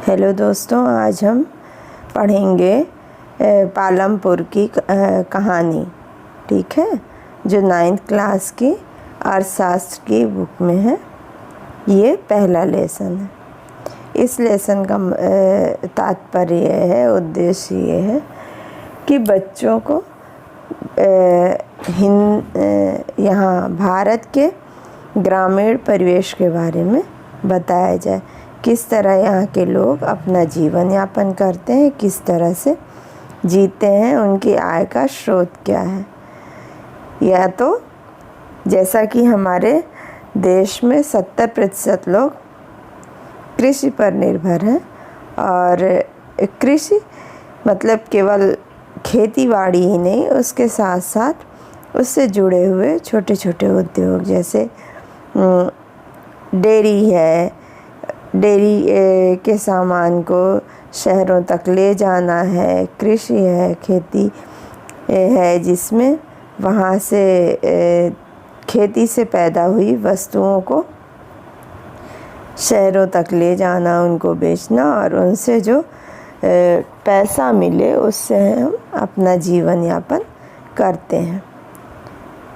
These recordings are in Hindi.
हेलो दोस्तों, आज हम पढ़ेंगे पालमपुर की कहानी। ठीक है, जो 9th क्लास की अर्थशास्त्र की बुक में है। ये पहला लेसन है। इस लेसन का तात्पर्य है, उद्देश्य ये है कि बच्चों को यहाँ भारत के ग्रामीण परिवेश के बारे में बताया जाए। किस तरह यहाँ के लोग अपना जीवन यापन करते हैं, किस तरह से जीते हैं, उनकी आय का स्रोत क्या है। या तो जैसा कि हमारे देश में 70% लोग कृषि पर निर्भर हैं, और कृषि मतलब केवल खेती बाड़ी ही नहीं, उसके साथ साथ उससे जुड़े हुए छोटे छोटे उद्योग, जैसे डेयरी है, डेयरी के सामान को शहरों तक ले जाना है, कृषि है, खेती है जिसमें वहाँ से खेती से पैदा हुई वस्तुओं को शहरों तक ले जाना, उनको बेचना, और उनसे जो पैसा मिले उससे हम अपना जीवन यापन करते हैं।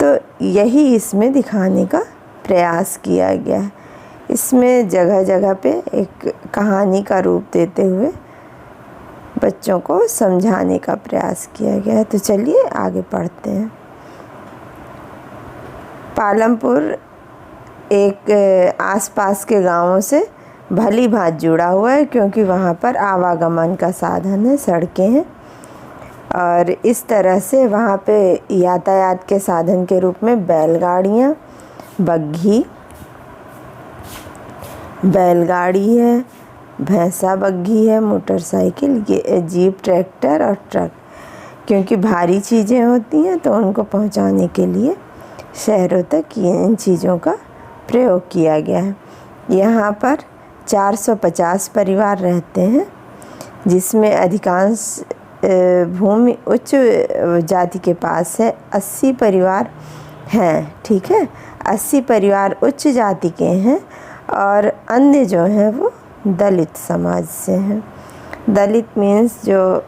तो यही इसमें दिखाने का प्रयास किया गया है। इसमें जगह जगह पे एक कहानी का रूप देते हुए बच्चों को समझाने का प्रयास किया गया है। तो चलिए आगे पढ़ते हैं। पालमपुर एक आसपास के गांवों से भली भांति जुड़ा हुआ है, क्योंकि वहाँ पर आवागमन का साधन है, सड़कें हैं, और इस तरह से वहाँ पे यातायात के साधन के रूप में बैलगाड़ियाँ, बैलगाड़ी है, भैंसा बग्घी है, मोटरसाइकिल, जीप, ट्रैक्टर और ट्रक। क्योंकि भारी चीज़ें होती हैं तो उनको पहुंचाने के लिए शहरों तक इन चीज़ों का प्रयोग किया गया है। यहाँ पर 450 परिवार रहते हैं, जिसमें अधिकांश भूमि उच्च जाति के पास है। 80 परिवार हैं। ठीक है, 80 परिवार उच्च जाति के हैं, और अन्य जो हैं वो दलित समाज से हैं। दलित मीन्स जो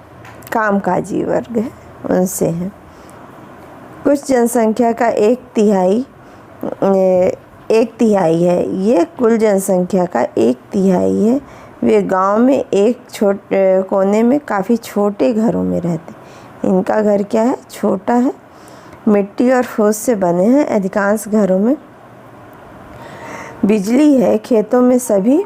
कामकाजी वर्ग है, उनसे हैं। कुछ जनसंख्या का एक तिहाई है, ये कुल जनसंख्या का 1/3 है। वे गांव में एक छोटे कोने में काफ़ी छोटे घरों में रहते। इनका घर क्या है? छोटा है, मिट्टी और फूस से बने हैं। अधिकांश घरों में बिजली है। खेतों में सभी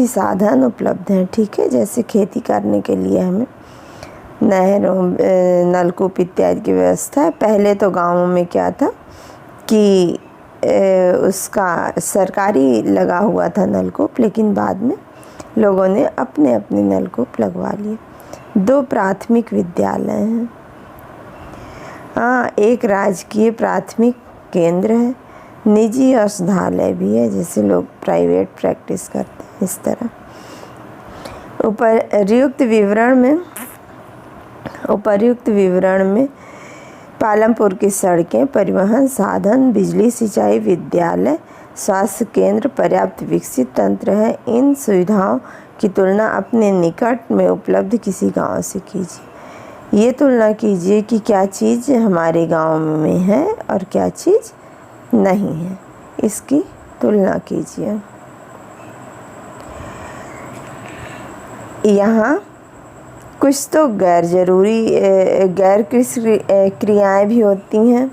साधन उपलब्ध हैं। ठीक है, जैसे खेती करने के लिए हमें नहरों, नलकूप इत्यादि की व्यवस्था है। पहले तो गांवों में क्या था कि उसका सरकारी लगा हुआ था नलकूप, लेकिन बाद में लोगों ने अपने अपने नलकूप लगवा लिए। 2 प्राथमिक विद्यालय हैं। हाँ, एक राजकीय प्राथमिक केंद्र है, निजी औषधालय भी है, जैसे लोग प्राइवेट प्रैक्टिस करते हैं, इस तरह। उपर्युक्त विवरण में पालमपुर की सड़कें, परिवहन साधन, बिजली, सिंचाई, विद्यालय, स्वास्थ्य केंद्र, पर्याप्त विकसित तंत्र है। इन सुविधाओं की तुलना अपने निकट में उपलब्ध किसी गांव से कीजिए। ये तुलना कीजिए कि क्या चीज़ हमारे गांव में है और क्या चीज़ नहीं है, इसकी तुलना कीजिए। यहाँ कुछ तो गैर कृषि क्रियाएं भी होती हैं,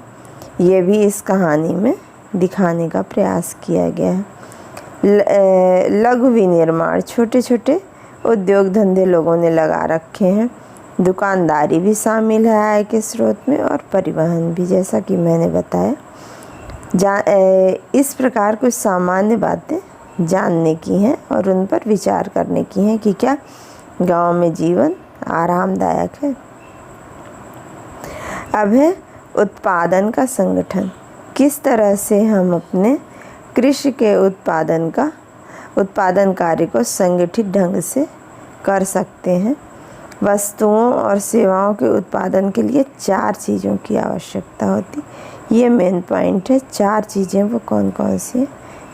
ये भी इस कहानी में दिखाने का प्रयास किया गया है। लघु विनिर्माण, छोटे छोटे उद्योग धंधे लोगों ने लगा रखे हैं। दुकानदारी भी शामिल है आय के स्रोत में, और परिवहन भी, जैसा कि मैंने बताया। इस प्रकार कुछ सामान्य बातें जानने की हैं और उन पर विचार करने की हैं कि क्या गांव में जीवन आरामदायक है। अब है उत्पादन का संगठन। किस तरह से हम अपने कृषि के उत्पादन कार्य को संगठित ढंग से कर सकते हैं। वस्तुओं और सेवाओं के उत्पादन के लिए 4 चीज़ों की आवश्यकता होती। ये मेन पॉइंट है। 4 चीज़ें वो कौन कौन सी हैं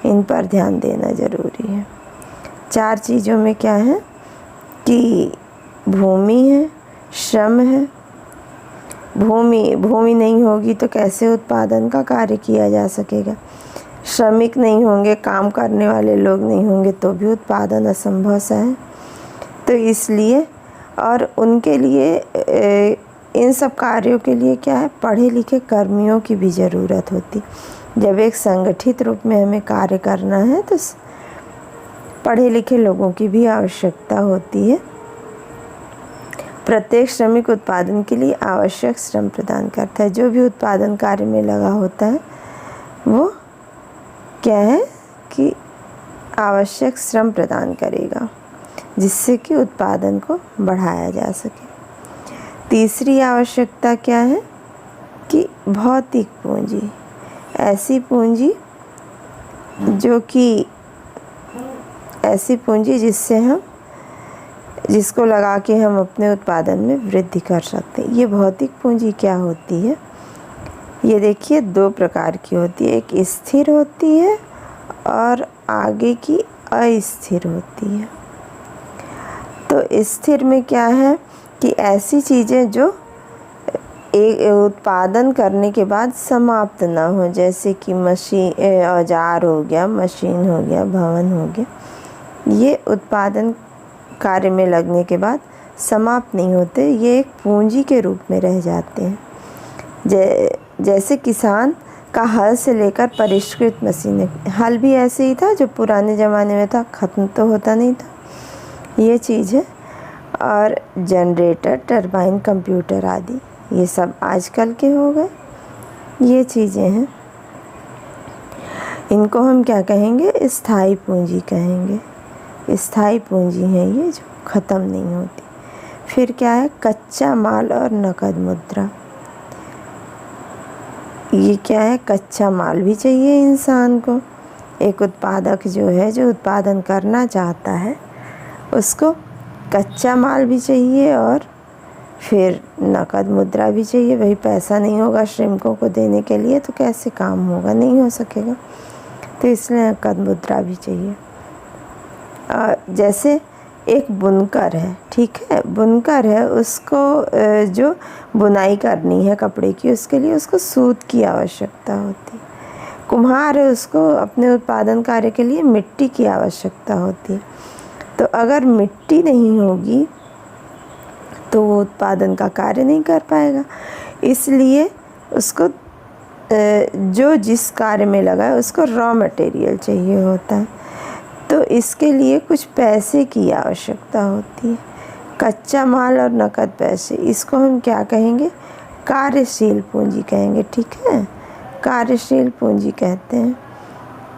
इन पर ध्यान देना ज़रूरी है। 4 चीज़ों में क्या है कि भूमि है, श्रम है। भूमि नहीं होगी तो कैसे उत्पादन का कार्य किया जा सकेगा। श्रमिक नहीं होंगे, काम करने वाले लोग नहीं होंगे तो भी उत्पादन असंभव सा है। तो इसलिए और उनके लिए इन सब कार्यों के लिए क्या है, पढ़े लिखे कर्मियों की भी ज़रूरत होती। जब एक संगठित रूप में हमें कार्य करना है तो पढ़े लिखे लोगों की भी आवश्यकता होती है। प्रत्येक श्रमिक उत्पादन के लिए आवश्यक श्रम प्रदान करता है। जो भी उत्पादन कार्य में लगा होता है वो क्या है कि आवश्यक श्रम प्रदान करेगा, जिससे कि उत्पादन को बढ़ाया जा सके। तीसरी आवश्यकता क्या है कि भौतिक पूंजी, ऐसी पूंजी जिसको लगा के हम अपने उत्पादन में वृद्धि कर सकते हैं। ये भौतिक पूंजी क्या होती है, ये देखिए 2 प्रकार की होती है। एक स्थिर होती है और आगे की अस्थिर होती है। तो स्थिर में क्या है कि ऐसी चीज़ें जो एक उत्पादन करने के बाद समाप्त ना हो, जैसे कि मशीन, औजार हो गया, मशीन हो गया, भवन हो गया, ये उत्पादन कार्य में लगने के बाद समाप्त नहीं होते, ये एक पूंजी के रूप में रह जाते हैं। जैसे किसान का हल से लेकर परिष्कृत मशीनें, हल भी ऐसे ही था जो पुराने ज़माने में था, ख़त्म तो होता नहीं था, ये चीज़ है। और जनरेटर, टरबाइन, कंप्यूटर आदि ये सब आजकल के हो गए, ये चीज़ें हैं। इनको हम क्या कहेंगे, स्थायी पूंजी कहेंगे। स्थायी पूंजी है ये जो ख़त्म नहीं होती। फिर क्या है, कच्चा माल और नकद मुद्रा। ये क्या है, कच्चा माल भी चाहिए इंसान को। एक उत्पादक जो है, जो उत्पादन करना चाहता है, उसको कच्चा माल भी चाहिए और फिर नकद मुद्रा भी चाहिए। वही पैसा नहीं होगा श्रमिकों को देने के लिए तो कैसे काम होगा, नहीं हो सकेगा। तो इसलिए नकद मुद्रा भी चाहिए। जैसे एक बुनकर है, ठीक है, बुनकर है, उसको जो बुनाई करनी है कपड़े की, उसके लिए उसको सूत की आवश्यकता होती है। कुम्हार है, उसको अपने उत्पादन कार्य के लिए मिट्टी की आवश्यकता होती है। तो अगर मिट्टी नहीं होगी तो वो उत्पादन का कार्य नहीं कर पाएगा। इसलिए उसको जो जिस कार्य में लगा है उसको रॉ मटेरियल चाहिए होता है। तो इसके लिए कुछ पैसे की आवश्यकता होती है, कच्चा माल और नकद पैसे। इसको हम क्या कहेंगे, कार्यशील पूंजी कहेंगे, ठीक है, कार्यशील पूंजी कहते हैं।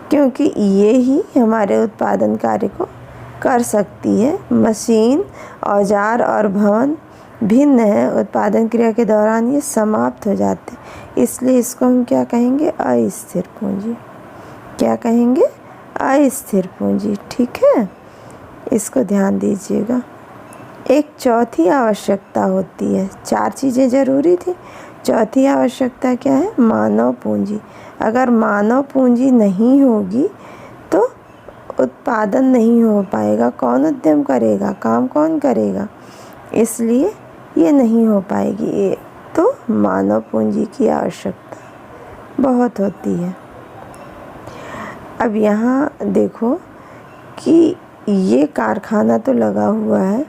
क्योंकि ये ही हमारे उत्पादन कार्य को कर सकती है। मशीन, औजार और भवन भिन्न है, उत्पादन क्रिया के दौरान ये समाप्त हो जाते हैं। इसलिए इसको हम क्या कहेंगे, अस्थिर पूंजी। क्या कहेंगे, अस्थिर पूंजी, ठीक है, इसको ध्यान दीजिएगा। एक चौथी आवश्यकता होती है, 4 चीज़ें ज़रूरी थी, चौथी आवश्यकता क्या है, मानव पूंजी। अगर मानव पूंजी नहीं होगी तो उत्पादन नहीं हो पाएगा। कौन उद्यम करेगा, काम कौन करेगा, इसलिए ये नहीं हो पाएगी। तो मानव पूंजी की आवश्यकता बहुत होती है। अब यहाँ देखो कि ये कारखाना तो लगा हुआ है,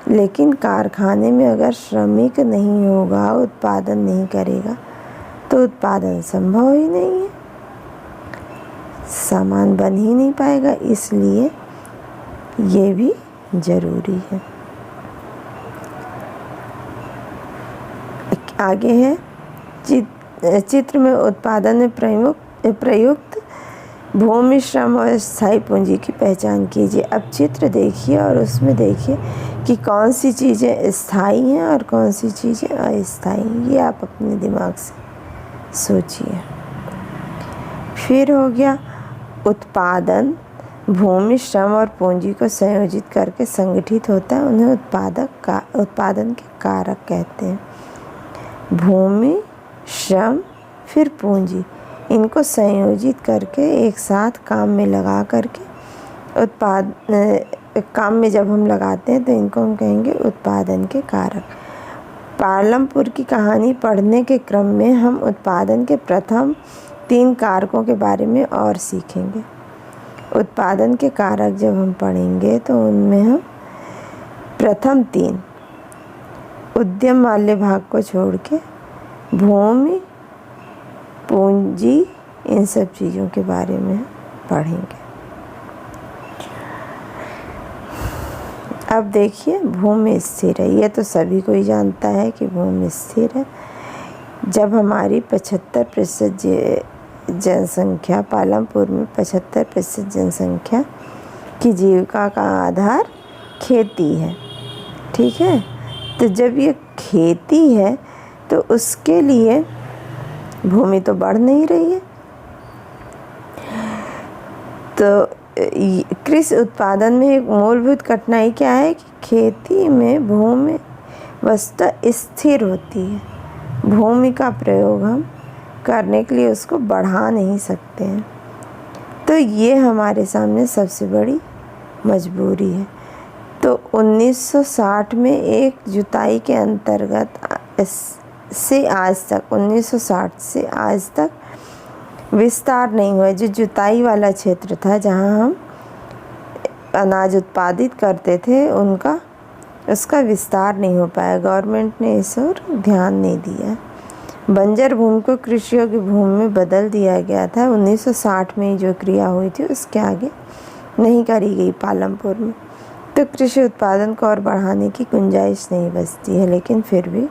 लेकिन कारखाने में अगर श्रमिक नहीं होगा, उत्पादन नहीं करेगा तो उत्पादन संभव ही नहीं है, सामान बन ही नहीं पाएगा। इसलिए ये भी ज़रूरी है। आगे है चित्र में उत्पादन में प्रयुक्त भूमि, श्रम और स्थायी पूंजी की पहचान कीजिए। अब चित्र देखिए और उसमें देखिए कि कौन सी चीज़ें स्थायी हैं और कौन सी चीज़ें अस्थायी हैं। ये आप अपने दिमाग से सोचिए। फिर हो गया उत्पादन भूमि, श्रम और पूंजी को संयोजित करके संगठित होता है, उन्हें उत्पादन के कारक कहते हैं। भूमि, श्रम, फिर पूंजी, इनको संयोजित करके एक साथ काम में लगा करके काम में जब हम लगाते हैं तो इनको हम कहेंगे उत्पादन के कारक। पालमपुर की कहानी पढ़ने के क्रम में हम उत्पादन के प्रथम 3 कारकों के बारे में और सीखेंगे। उत्पादन के कारक जब हम पढ़ेंगे तो उनमें हम प्रथम 3 उद्यम वाले भाग को छोड़ के भूमि, पूंजी, इन सब चीज़ों के बारे में पढ़ेंगे। अब देखिए, भूमि स्थिर है, ये तो सभी कोई जानता है कि भूमि स्थिर है। जब हमारी 75% जनसंख्या, पालमपुर में 75% जनसंख्या की जीविका का आधार खेती है, ठीक है। तो जब ये खेती है तो उसके लिए भूमि तो बढ़ नहीं रही है। तो कृषि उत्पादन में एक मूलभूत कठिनाई क्या है कि खेती में भूमि वस्तुतः स्थिर होती है। भूमि का प्रयोग हम करने के लिए उसको बढ़ा नहीं सकते हैं। तो ये हमारे सामने सबसे बड़ी मजबूरी है। तो 1960 में एक जुताई के अंतर्गत से आज तक 1960 से आज तक विस्तार नहीं हुआ। जो जुताई वाला क्षेत्र था जहाँ हम अनाज उत्पादित करते थे उसका विस्तार नहीं हो पाया। गवर्नमेंट ने इस ओर ध्यान नहीं दिया। बंजर भूमि को कृषि योग्य भूमि में बदल दिया गया था। 1960 में जो क्रिया हुई थी उसके आगे नहीं करी गई पालमपुर में। तो कृषि उत्पादन को और बढ़ाने की गुंजाइश नहीं बचती है, लेकिन फिर भी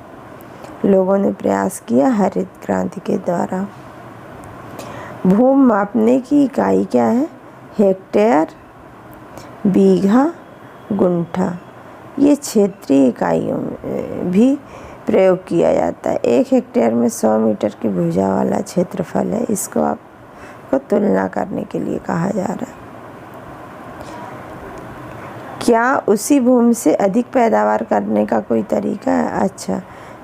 लोगों ने प्रयास किया हरित क्रांति के द्वारा। भूमि मापने की इकाई क्या है? हेक्टेयर, बीघा, गुंठा। ये क्षेत्रीय इकाइयों में भी प्रयोग किया जाता है। 1 हेक्टेयर में 100 मीटर की भुजा वाला क्षेत्रफल है। इसको आपको तुलना करने के लिए कहा जा रहा है। क्या उसी भूमि से अधिक पैदावार करने का कोई तरीका है? अच्छा,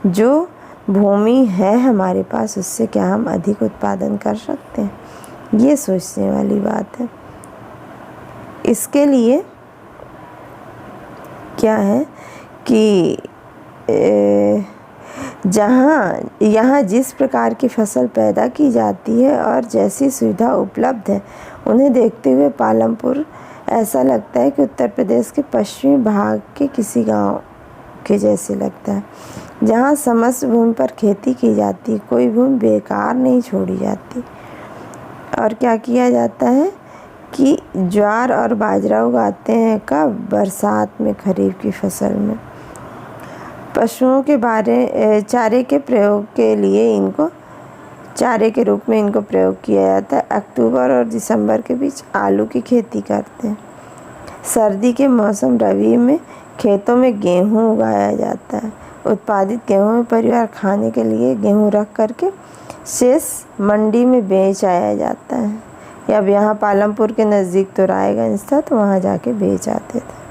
जो भूमि है हमारे पास उससे क्या हम अधिक उत्पादन कर सकते हैं? ये सोचने वाली बात है। इसके लिए क्या है कि यहाँ जिस प्रकार की फसल पैदा की जाती है और जैसी सुविधा उपलब्ध है उन्हें देखते हुए पालमपुर ऐसा लगता है कि उत्तर प्रदेश के पश्चिमी भाग के किसी गांव के जैसे लगता है, जहाँ समस्त भूमि पर खेती की जाती, कोई भूमि बेकार नहीं छोड़ी जाती। और क्या किया जाता है कि ज्वार और बाजरा उगाते हैं कब? बरसात में, खरीफ की फसल में। पशुओं के चारे के प्रयोग के लिए इनको चारे के रूप में इनको प्रयोग किया जाता है। अक्टूबर और दिसंबर के बीच आलू की खेती करते हैं। सर्दी के मौसम रबी में खेतों में गेहूं उगाया जाता है। उत्पादित गेहूं में परिवार खाने के लिए गेहूं रख करके शेष मंडी में बेच आया जाता है। या अब यहाँ पालमपुर के नज़दीक तो रायगंज था तो वहाँ जाके बेच आते थे।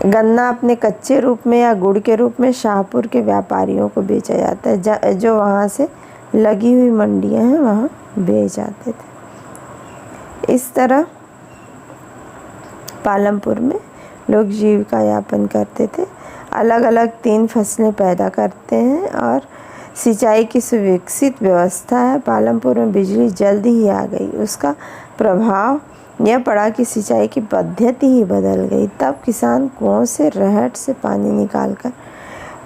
गन्ना अपने कच्चे रूप में या गुड़ के रूप में शाहपुर के व्यापारियों को बेचा जाता है, जो वहाँ से लगी हुई मंडियाँ हैं वहाँ बेच जाते थे। इस तरह पालमपुर में लोग जीविका यापन करते थे। अलग अलग 3 फसलें पैदा करते हैं और सिंचाई की सुविकसित व्यवस्था है। पालमपुर में बिजली जल्दी ही आ गई। उसका प्रभाव यह पड़ा कि सिंचाई की पद्धति ही बदल गई। तब किसान कुओं से रहट से पानी निकालकर,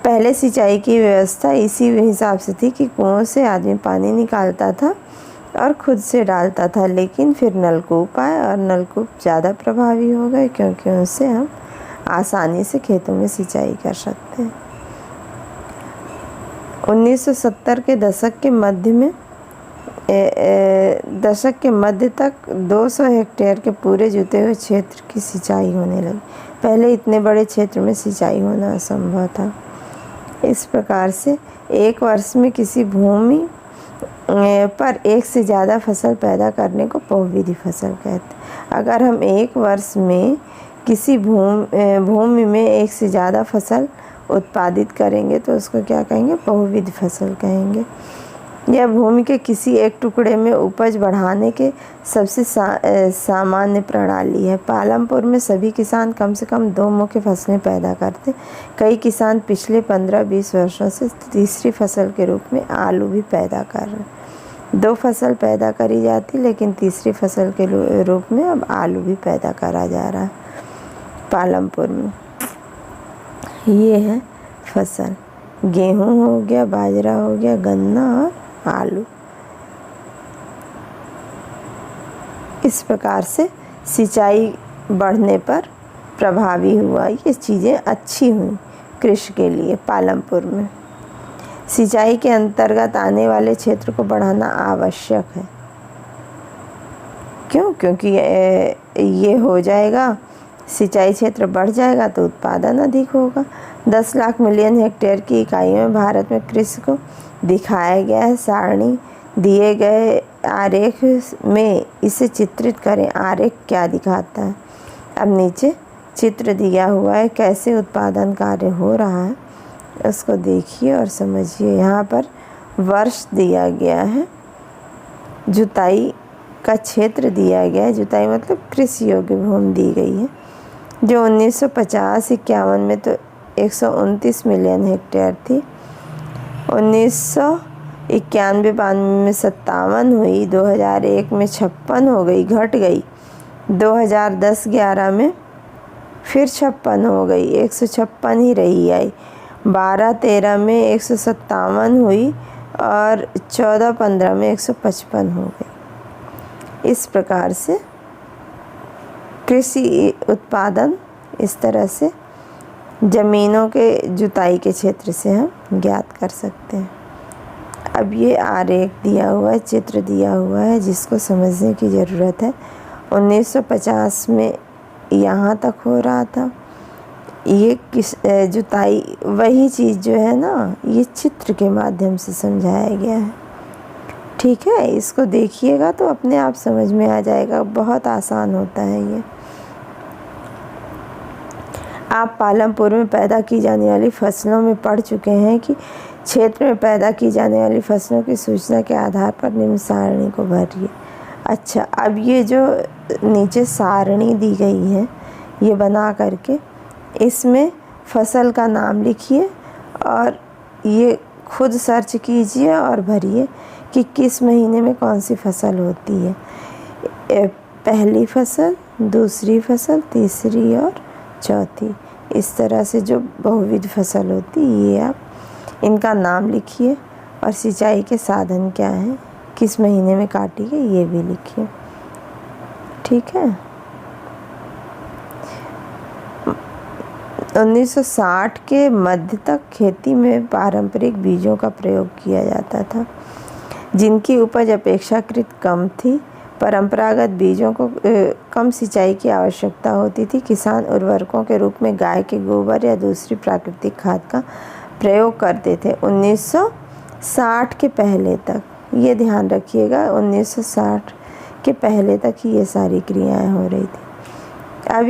पहले सिंचाई की व्यवस्था इसी हिसाब से थी कि कुओं से आदमी पानी निकालता था और खुद से डालता था, लेकिन फिर नलकूप आए और नलकूप ज़्यादा प्रभावी हो गए क्योंकि उनसे हम आसानी से खेतों में सिंचाई कर सकते हैं। 1970 के दशक के मध्य तक 200 हेक्टेयर के पूरे जुते हुए क्षेत्र की सिंचाई होने लगी। पहले इतने बड़े क्षेत्र में सिंचाई होना असंभव था। इस प्रकार से एक वर्ष में किसी भूमि पर एक से ज़्यादा फसल पैदा करने को बहुविधि फसल कहते हैं। अगर हम एक वर्ष में किसी भूमि में एक से ज़्यादा फसल उत्पादित करेंगे तो उसको क्या कहेंगे? बहुविध फसल कहेंगे। यह भूमि के किसी एक टुकड़े में उपज बढ़ाने के सबसे सामान्य प्रणाली है। पालमपुर में सभी किसान कम से कम 2 मुख्य फसलें पैदा करते। कई किसान पिछले 15-20 वर्षों से तीसरी फसल के रूप में आलू भी पैदा कर रहे हैं। 2 फसल पैदा करी जाती, लेकिन तीसरी फसल के रूप में अब आलू भी पैदा करा जा रहा है पालमपुर में। ये है फसल, गेहूँ हो गया, बाजरा हो गया, गन्ना और आलू। इस प्रकार से सिंचाई बढ़ने पर प्रभावी हुआ। ये चीज़ें अच्छी हुई कृषि के लिए। पालमपुर में सिंचाई के अंतर्गत आने वाले क्षेत्र को बढ़ाना आवश्यक है। क्यों? क्योंकि ये हो जाएगा, सिंचाई क्षेत्र बढ़ जाएगा तो उत्पादन अधिक होगा। 10 लाख मिलियन हेक्टेयर की इकाइयों में भारत में कृषि को दिखाया गया है। सारणी दिए गए आरेख में इसे चित्रित करें। आरेख क्या दिखाता है? अब नीचे चित्र दिया हुआ है, कैसे उत्पादन कार्य हो रहा है उसको देखिए और समझिए। यहाँ पर वर्ष दिया गया है, जुताई का क्षेत्र दिया गया है। जुताई मतलब कृषि योग्य भूमि दी गई है, जो 1950-51 में तो 129 मिलियन हेक्टेयर थी। 1991-92 में 57 हुई, 2001 में 56 हो गई, घट गई। 2010-11 में फिर 56 हो गई, 156 ही रही आई। 12-13 में 157 हुई और 14-15 में 155 हो गई। इस प्रकार से कृषि उत्पादन इस तरह से ज़मीनों के जुताई के क्षेत्र से हम ज्ञात कर सकते हैं। अब ये आरेख दिया हुआ है, चित्र दिया हुआ है, जिसको समझने की ज़रूरत है। 1950 में यहाँ तक हो रहा था। ये जुताई वही चीज़ जो है ना, ये चित्र के माध्यम से समझाया गया है। ठीक है, इसको देखिएगा तो अपने आप समझ में आ जाएगा। बहुत आसान होता है ये। आप पालमपुर में पैदा की जाने वाली फसलों में पढ़ चुके हैं कि क्षेत्र में पैदा की जाने वाली फसलों की सूचना के आधार पर निम्न सारणी को भरिए। अच्छा, अब ये जो नीचे सारणी दी गई है, ये बना करके इसमें फसल का नाम लिखिए और ये खुद सर्च कीजिए और भरिए कि किस महीने में कौन सी फसल होती है। पहली फसल, दूसरी फसल, तीसरी और चौथी, इस तरह से जो बहुविध फसल होती है, ये आप इनका नाम लिखिए और सिंचाई के साधन क्या हैं, किस महीने में काटी गई, ये भी लिखिए। ठीक है। 1960 के मध्य तक खेती में पारंपरिक बीजों का प्रयोग किया जाता था, जिनकी उपज अपेक्षाकृत कम थी। परंपरागत बीजों को कम सिंचाई की आवश्यकता होती थी। किसान उर्वरकों के रूप में गाय के गोबर या दूसरी प्राकृतिक खाद का प्रयोग करते थे। 1960 के पहले तक, ये ध्यान रखिएगा, 1960 के पहले तक ही ये सारी क्रियाएं हो रही थी। अब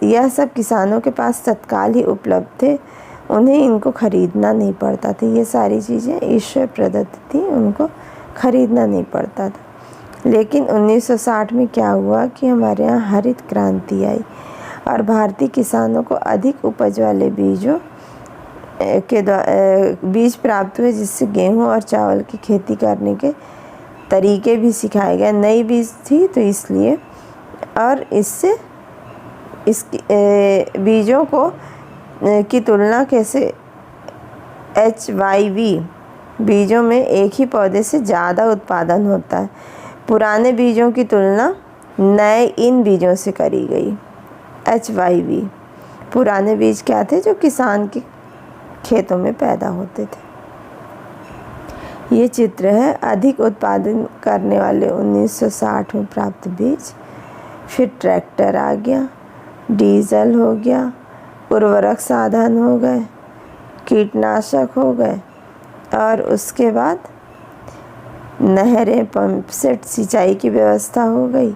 यह सब किसानों के पास तत्काल ही उपलब्ध थे, उन्हें इनको खरीदना नहीं पड़ता था। ये सारी चीज़ें ईश्वर प्रदत्त थी, उनको खरीदना नहीं पड़ता था। लेकिन 1960 में क्या हुआ कि हमारे यहाँ हरित क्रांति आई और भारतीय किसानों को अधिक उपज वाले बीजों के बीज प्राप्त हुए, जिससे गेहूं और चावल की खेती करने के तरीके भी सिखाए गए। नई बीज थी तो इसलिए, और इससे बीजों को की तुलना कैसे HYV बीजों में एक ही पौधे से ज़्यादा उत्पादन होता है। पुराने बीजों की तुलना नए इन बीजों से करी गई। HYV पुराने बीज क्या थे? जो किसान के खेतों में पैदा होते थे। ये चित्र है अधिक उत्पादन करने वाले 1960 में प्राप्त बीज। फिर ट्रैक्टर आ गया, डीजल हो गया, उर्वरक साधन हो गए, कीटनाशक हो गए, और उसके बाद नहरें, पंप सेट, सिंचाई की व्यवस्था हो गई,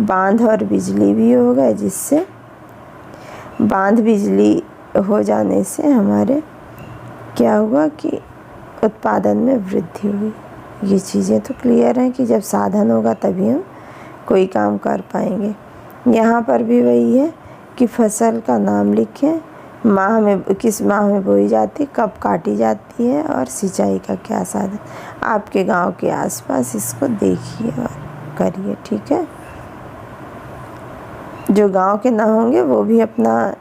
बांध और बिजली भी हो गए, जिससे बांध बिजली हो जाने से हमारे क्या हुआ कि उत्पादन में वृद्धि हुई। ये चीज़ें तो क्लियर हैं कि जब साधन होगा तभी हम कोई काम कर पाएंगे। यहाँ पर भी वही है कि फसल का नाम लिखें, माह में किस माह में बोई जाती, कब काटी जाती है और सिंचाई का क्या साधन। आपके गांव के आसपास इसको देखिए और करिए, ठीक है। जो गांव के ना होंगे वो भी अपना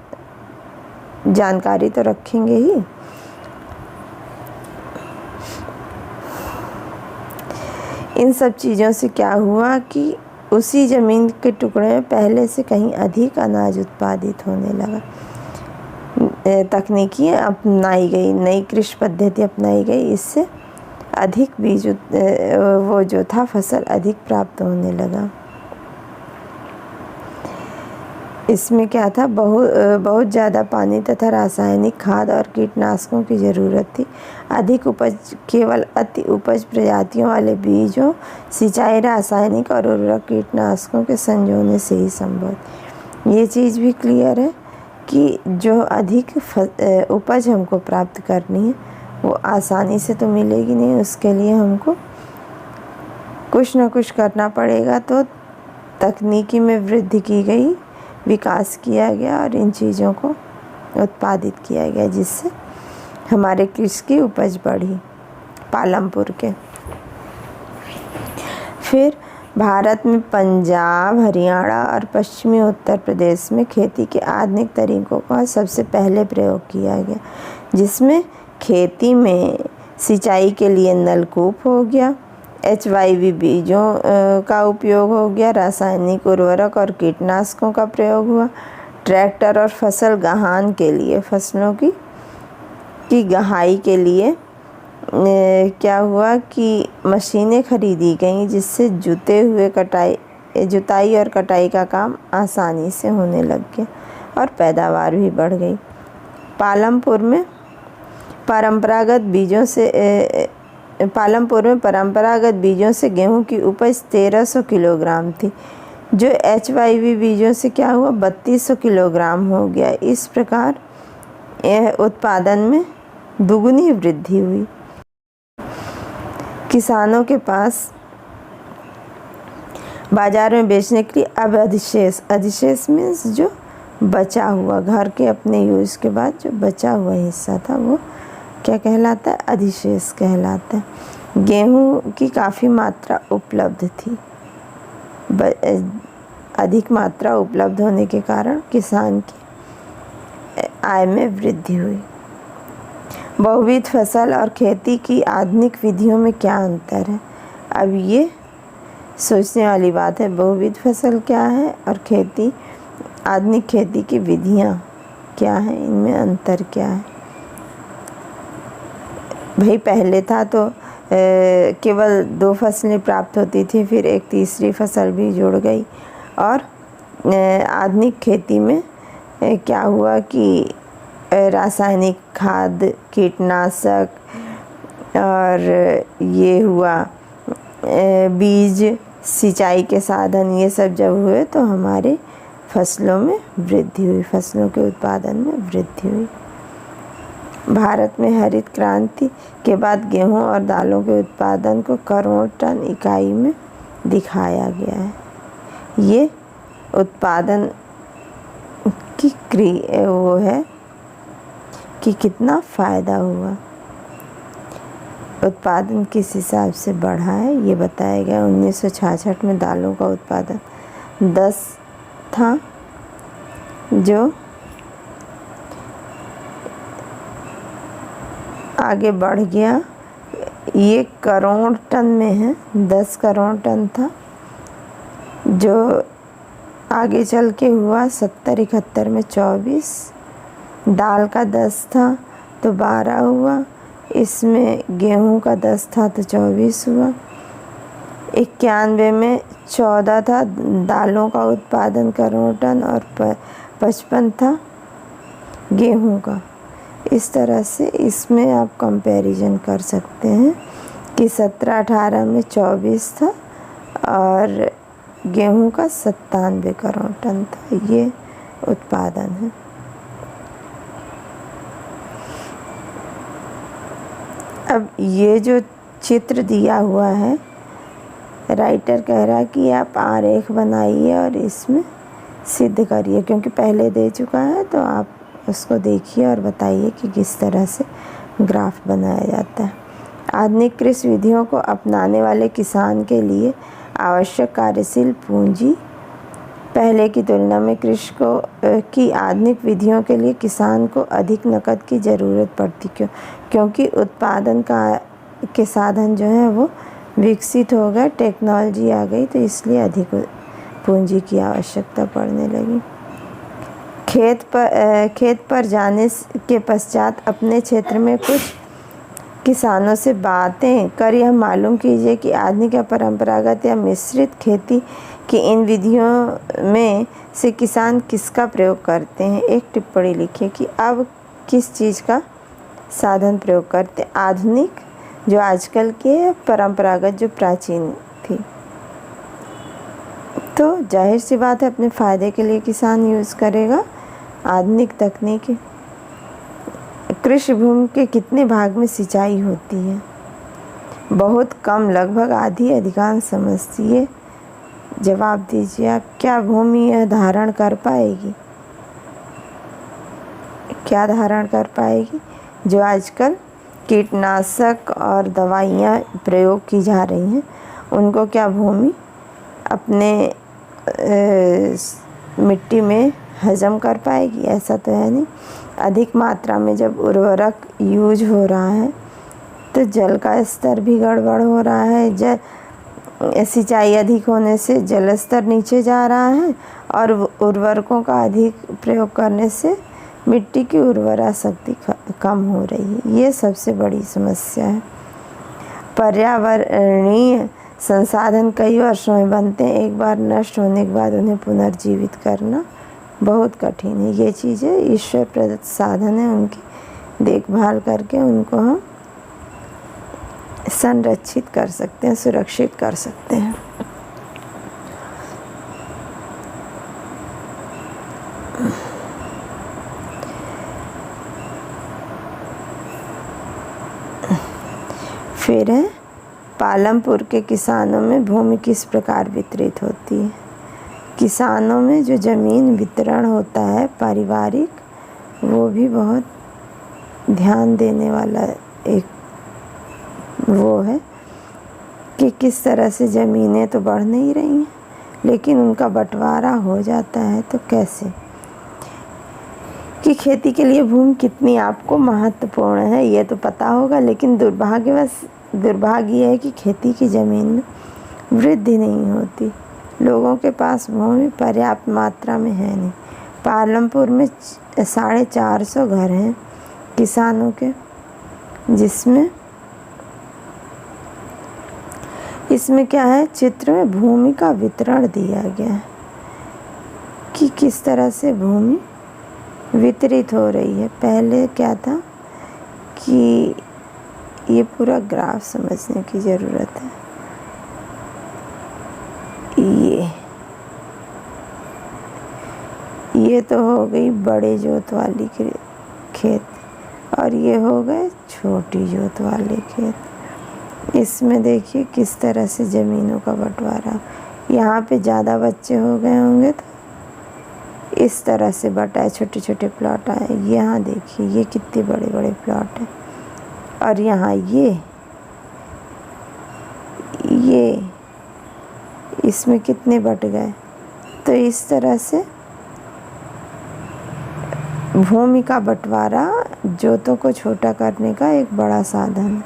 जानकारी तो रखेंगे ही। इन सब चीज़ों से क्या हुआ कि उसी ज़मीन के टुकड़े में पहले से कहीं अधिक अनाज उत्पादित होने लगा। तकनीकी अपनाई गई, नई कृषि पद्धति अपनाई गई, इससे अधिक बीज वो जो था फसल अधिक प्राप्त होने लगा। इसमें क्या था, बहुत ज़्यादा पानी तथा रासायनिक खाद और कीटनाशकों की ज़रूरत थी। अधिक उपज केवल अति उपज प्रजातियों वाले बीजों, सिंचाई, रासायनिक और उर्वरक कीटनाशकों के संयोजन से ही संभव। ये चीज़ भी क्लियर है कि जो अधिक उपज हमको प्राप्त करनी है वो आसानी से तो मिलेगी नहीं, उसके लिए हमको कुछ न कुछ करना पड़ेगा। तो तकनीकी में वृद्धि की गई, विकास किया गया और इन चीज़ों को उत्पादित किया गया, जिससे हमारे कृषि की उपज बढ़ी। पालमपुर के फिर भारत में पंजाब, हरियाणा और पश्चिमी उत्तर प्रदेश में खेती के आधुनिक तरीकों का सबसे पहले प्रयोग किया गया, जिसमें खेती में सिंचाई के लिए नलकूप हो गया, HYV बीजों का उपयोग हो गया, रासायनिक उर्वरक और कीटनाशकों का प्रयोग हुआ, ट्रैक्टर और फसल गहान के लिए, फसलों की गहाई के लिए क्या हुआ कि मशीनें खरीदी गईं, जिससे जुताई और कटाई का काम आसानी से होने लग गया और पैदावार भी बढ़ गई। पालमपुर में परंपरागत बीजों से गेहूं की उपज 1300 किलोग्राम थी, जो HYV बीजों से क्या हुआ 3200 किलोग्राम हो गया। इस प्रकार यह उत्पादन में दुगुनी वृद्धि हुई। किसानों के पास बाजार में बेचने के लिए अब अधिशेष मीन्स जो बचा हुआ, घर के अपने यूज़ के बाद जो बचा हुआ हिस्सा था वो क्या कहलाता है, अधिशेष कहलाता है। गेहूं की काफ़ी मात्रा उपलब्ध थी, अधिक मात्रा उपलब्ध होने के कारण किसान की आय में वृद्धि हुई। बहुविध फसल और खेती की आधुनिक विधियों में क्या अंतर है? अब ये सोचने वाली बात है। बहुविध फसल क्या है और आधुनिक खेती की विधियाँ क्या हैं, इनमें अंतर क्या है? भाई पहले था तो केवल 2 फसलें प्राप्त होती थी, फिर एक तीसरी फसल भी जुड़ गई। और आधुनिक खेती में क्या हुआ कि रासायनिक खाद, कीटनाशक और ये हुआ बीज, सिंचाई के साधन, ये सब जब हुए तो हमारे फसलों में वृद्धि हुई, फसलों के उत्पादन में वृद्धि हुई। भारत में हरित क्रांति के बाद गेहूं और दालों के उत्पादन को करोड़ टन इकाई में दिखाया गया है। ये उत्पादन की वो है कि कितना फ़ायदा हुआ, उत्पादन किस हिसाब से बढ़ा है ये बताया गया। 1966 में दालों का उत्पादन 10 था, जो आगे बढ़ गया, ये करोड़ टन में है, 10 करोड़ टन था, जो आगे चल के हुआ 70-71 में 24। दाल का 10 था तो 12 हुआ, इसमें गेहूं का 10 था तो 24 हुआ। 91 में 14 था दालों का उत्पादन करोड़ टन और 55 था गेहूं का। इस तरह से इसमें आप कंपैरिजन कर सकते हैं कि 17-18 में 24 था और गेहूं का 97 करोड़ टन था। ये उत्पादन है। अब ये जो चित्र दिया हुआ है, राइटर कह रहा है कि आप आरेख बनाइए और इसमें सिद्ध करिए, क्योंकि पहले दे चुका है तो आप उसको देखिए और बताइए कि किस तरह से ग्राफ बनाया जाता है। आधुनिक कृषि विधियों को अपनाने वाले किसान के लिए आवश्यक कार्यशील पूंजी पहले की तुलना में कृषकों की आधुनिक विधियों के लिए किसान को अधिक नकद की ज़रूरत पड़ती, क्योंकि उत्पादन के साधन जो हैं वो विकसित हो गए, टेक्नोलॉजी आ गई, तो इसलिए अधिक पूंजी की आवश्यकता पड़ने लगी। खेत पर जाने के पश्चात अपने क्षेत्र में कुछ किसानों से बातें कर यह मालूम कीजिए कि आधुनिक या परंपरागत या मिश्रित खेती की इन विधियों में से किसान किसका प्रयोग करते हैं। एक टिप्पणी लिखिए कि अब किस चीज़ का साधन प्रयोग करते हैं, आधुनिक जो आजकल के, परंपरागत जो प्राचीन थी। तो जाहिर सी बात है अपने फ़ायदे के लिए किसान यूज़ करेगा आधुनिक तकनीक। कृषि भूमि के कितने भाग में सिंचाई होती है? बहुत कम, लगभग आधी। अधिकांश समझिए, जवाब दीजिए आप। क्या भूमि यह धारण कर पाएगी? क्या धारण कर पाएगी? जो आजकल कीटनाशक और दवाइयाँ प्रयोग की जा रही हैं, उनको क्या भूमि अपने मिट्टी में हजम कर पाएगी? ऐसा तो है नहीं। अधिक मात्रा में जब उर्वरक यूज हो रहा है तो जल का स्तर भी गड़बड़ हो रहा है। सिंचाई अधिक होने से जल स्तर नीचे जा रहा है और उर्वरकों का अधिक प्रयोग करने से मिट्टी की उर्वरा शक्ति कम हो रही है। ये सबसे बड़ी समस्या है। पर्यावरणीय संसाधन कई वर्षों में बनते हैं, एक बार नष्ट होने के बाद उन्हें पुनर्जीवित करना बहुत कठिन है। ये चीज़ें ईश्वर प्रदत्त साधन है, उनकी देखभाल करके उनको हम संरक्षित कर सकते हैं, सुरक्षित कर सकते हैं। फिर है पालमपुर के किसानों में भूमि किस प्रकार वितरित होती है। किसानों में जो ज़मीन वितरण होता है पारिवारिक, वो भी बहुत ध्यान देने वाला एक वो है कि किस तरह से ज़मीनें तो बढ़ नहीं रही हैं लेकिन उनका बंटवारा हो जाता है। तो कैसे कि खेती के लिए भूमि कितनी आपको महत्वपूर्ण है ये तो पता होगा, लेकिन दुर्भाग्य है कि खेती की ज़मीन में वृद्धि नहीं होती। लोगों के पास भूमि पर्याप्त मात्रा में है नहीं। पालमपुर में 450 घर हैं किसानों के, जिसमें इसमें क्या है, चित्र में भूमि का वितरण दिया गया है कि किस तरह से भूमि वितरित हो रही है। पहले क्या था कि ये पूरा ग्राफ समझने की ज़रूरत है। ये तो हो गई बड़े जोत वाली खेत और ये हो गए छोटी जोत वाले खेत। इसमें देखिए किस तरह से ज़मीनों का बंटवारा। यहाँ पे ज़्यादा बच्चे हो गए होंगे तो इस तरह से बटा है, छोटे छोटे प्लॉट आए। यहाँ देखिए ये कितने बड़े बड़े प्लॉट हैं और यहाँ ये इसमें कितने बट गए। तो इस तरह से भूमि का बंटवारा जोतों को छोटा करने का एक बड़ा साधन है,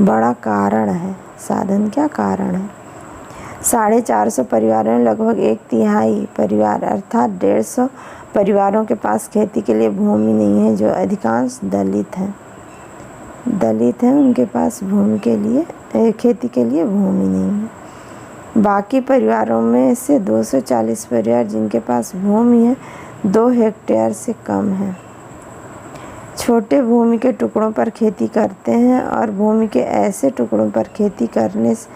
बड़ा कारण है। साधन क्या कारण है। 450 परिवारों में लगभग 1/3 परिवार अर्थात 150 परिवारों के पास खेती के लिए भूमि नहीं है, जो अधिकांश दलित हैं। उनके पास भूमि के लिए खेती के लिए भूमि नहीं है। बाकी परिवारों में से 240 परिवार जिनके पास भूमि है 2 हेक्टेयर से कम है। छोटे भूमि के टुकड़ों पर खेती करते हैं और भूमि के ऐसे टुकड़ों पर खेती करने से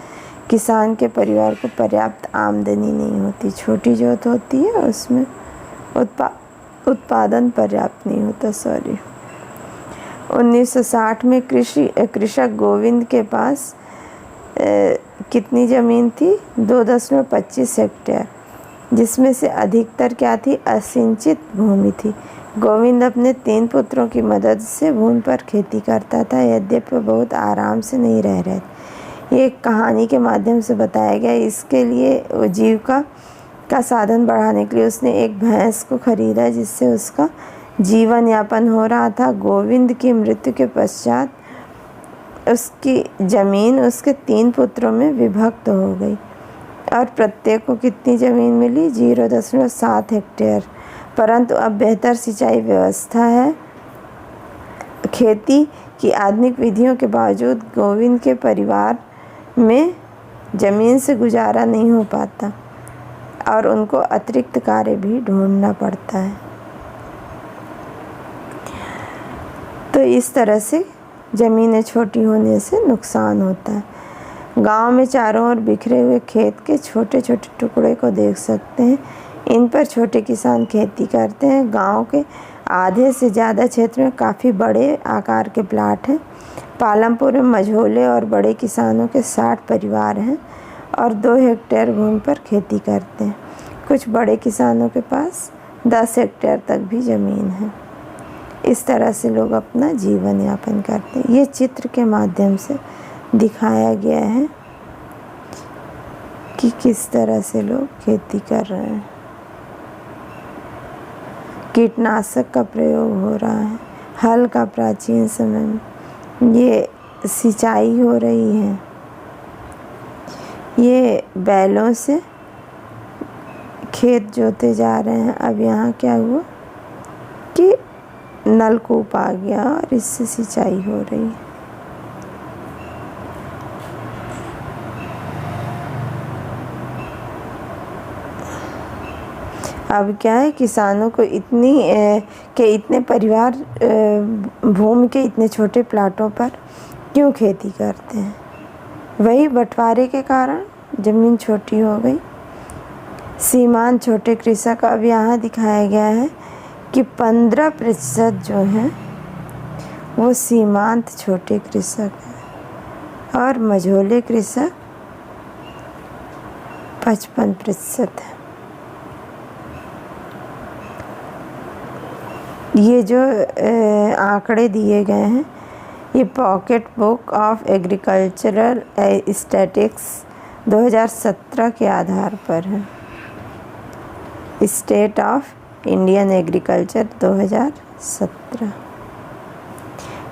किसान के परिवार को पर्याप्त आमदनी नहीं होती। छोटी जोत होती है उसमें उत्पादन पर्याप्त नहीं होता। 1960 में कृषक गोविंद के पास कितनी ज़मीन थी? 2.25 हेक्टेयर, जिसमें से अधिकतर क्या थी? असिंचित भूमि थी। गोविंद अपने 3 पुत्रों की मदद से भूमि पर खेती करता था, यद्यपि बहुत आराम से नहीं रह रहे। ये एक कहानी के माध्यम से बताया गया। इसके लिए जीविका का साधन बढ़ाने के लिए उसने एक भैंस को खरीदा, जिससे उसका जीवन यापन हो रहा था। गोविंद की मृत्यु के पश्चात उसकी ज़मीन उसके 3 पुत्रों में विभक्त हो गई और प्रत्येक को कितनी ज़मीन मिली? 0.7 हेक्टेयर। परंतु अब बेहतर सिंचाई व्यवस्था है। खेती की आधुनिक विधियों के बावजूद गोविंद के परिवार में ज़मीन से गुजारा नहीं हो पाता और उनको अतिरिक्त कार्य भी ढूंढना पड़ता है। तो इस तरह से ज़मीनें छोटी होने से नुकसान होता है। गांव में चारों ओर बिखरे हुए खेत के छोटे छोटे टुकड़े को देख सकते हैं। इन पर छोटे किसान खेती करते हैं। गांव के आधे से ज़्यादा क्षेत्र में काफ़ी बड़े आकार के प्लाट हैं। पालमपुर में मझोले और बड़े किसानों के 60 परिवार हैं और 2 हेक्टेयर भूमि पर खेती करते हैं। कुछ बड़े किसानों के पास 10 हेक्टेयर तक भी ज़मीन है। इस तरह से लोग अपना जीवन यापन करते हैं। ये चित्र के माध्यम से दिखाया गया है कि किस तरह से लोग खेती कर रहे हैं। कीटनाशक का प्रयोग हो रहा है। हल का प्राचीन समय में ये सिंचाई हो रही है। ये बैलों से खेत जोते जा रहे हैं। अब यहाँ क्या हुआ कि नलकूप आ गया और इससे सिंचाई हो रही है। अब क्या है, किसानों को इतने परिवार भूमि के इतने छोटे प्लाटों पर क्यों खेती करते हैं? वही बंटवारे के कारण ज़मीन छोटी हो गई। सीमांत छोटे कृषक अब यहाँ दिखाया गया है कि 15% जो हैं वो सीमांत छोटे कृषक हैं और मझोले कृषक 55% हैं। ये जो आंकड़े दिए गए हैं ये pocket book of agricultural statistics 2017 के आधार पर है। State of Indian agriculture 2017।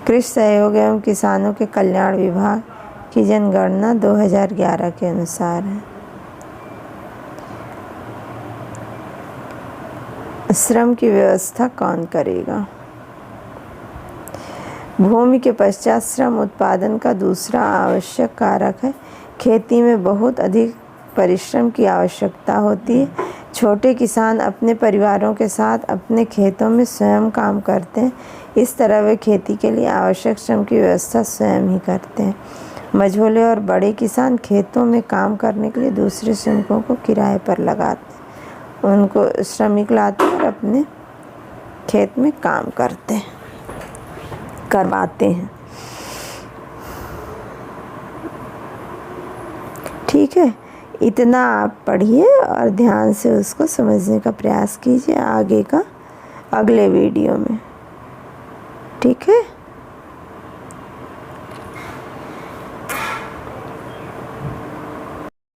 कृषि सहयोग एवं किसानों के कल्याण विभाग की जनगणना 2011 के अनुसार है। श्रम की व्यवस्था कौन करेगा? भूमि के पश्चात श्रम उत्पादन का दूसरा आवश्यक कारक है। खेती में बहुत अधिक परिश्रम की आवश्यकता होती है। छोटे किसान अपने परिवारों के साथ अपने खेतों में स्वयं काम करते हैं। इस तरह वे खेती के लिए आवश्यक श्रम की व्यवस्था स्वयं ही करते हैं। मझोले और बड़े किसान खेतों में काम करने के लिए दूसरे श्रमिकों को किराए पर लगाते हैं। उनको श्रमिक लाते हैं और अपने खेत में काम करवाते हैं। ठीक है, इतना आप पढ़िए और ध्यान से उसको समझने का प्रयास कीजिए आगे का अगले वीडियो में। ठीक है।